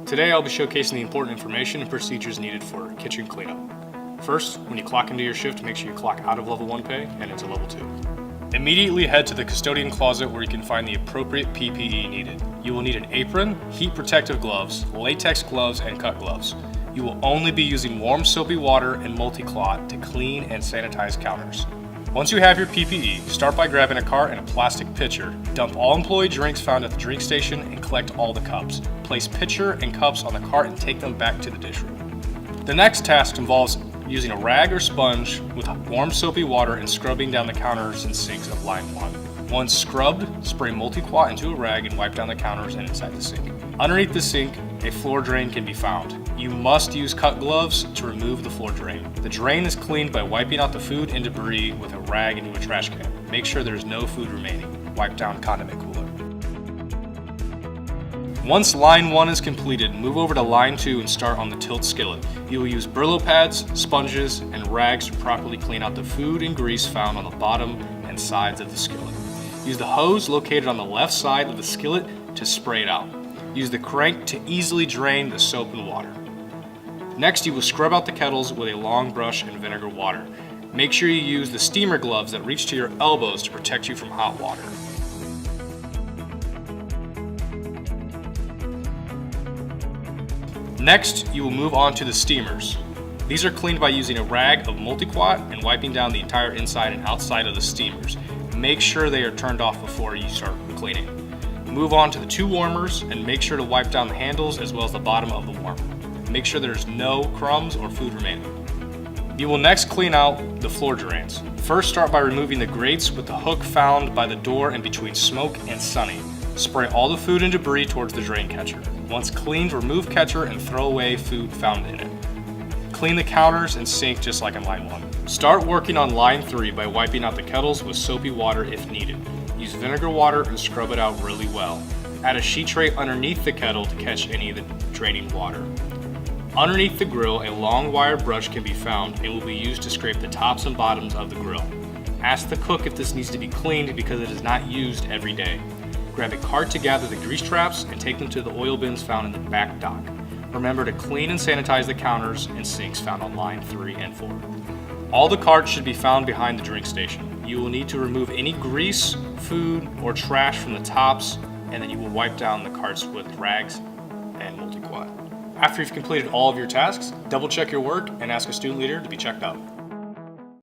Today I'll be showcasing the important information and procedures needed for kitchen cleanup. First, when you clock into your shift, make sure you clock out of level 1 pay and into level 2. Immediately head to the custodian closet where you can find the appropriate PPE needed. You will need an apron, heat protective gloves, latex gloves, and cut gloves. You will only be using warm soapy water and multi-cloth to clean and sanitize counters. Once you have your PPE, start by grabbing a cart and a plastic pitcher. Dump all employee drinks found at the drink station and collect all the cups. Place pitcher and cups on the cart and take them back to the dish room. The next task involves using a rag or sponge with warm soapy water and scrubbing down the counters and sinks of line 1. Once scrubbed, spray multi-quat into a rag and wipe down the counters and inside the sink. Underneath the sink, a floor drain can be found. You must use cut gloves to remove the floor drain. The drain is cleaned by wiping out the food and debris with a rag into a trash can. Make sure there is no food remaining. Wipe down condiment cooler. Once line 1 is completed, move over to line 2 and start on the tilt skillet. You will use Brillo pads, sponges, and rags to properly clean out the food and grease found on the bottom and sides of the skillet. Use the hose located on the left side of the skillet to spray it out. Use the crank to easily drain the soap and water. Next, you will scrub out the kettles with a long brush and vinegar water. Make sure you use the steamer gloves that reach to your elbows to protect you from hot water. Next, you will move on to the steamers. These are cleaned by using a rag of multi-quat and wiping down the entire inside and outside of the steamers. Make sure they are turned off before you start cleaning. Move on to the 2 warmers and make sure to wipe down the handles as well as the bottom of the warmer. Make sure there's no crumbs or food remaining. You will next clean out the floor drains. First, start by removing the grates with the hook found by the door and between Smoke and Sunny. Spray all the food and debris towards the drain catcher. Once cleaned, remove catcher and throw away food found in it. Clean the counters and sink just like in line 1. Start working on line 3 by wiping out the kettles with soapy water if needed. Use vinegar water and scrub it out really well. Add a sheet tray underneath the kettle to catch any of the draining water. Underneath the grill, a long wire brush can be found and will be used to scrape the tops and bottoms of the grill. Ask the cook if this needs to be cleaned because it is not used every day. Grab a cart to gather the grease traps and take them to the oil bins found in the back dock. Remember to clean and sanitize the counters and sinks found on line 3 and 4. All the carts should be found behind the drink station. You will need to remove any grease, food, or trash from the tops, and then you will wipe down the carts with rags and multi-quat. After you've completed all of your tasks, double check your work and ask a student leader to be checked out.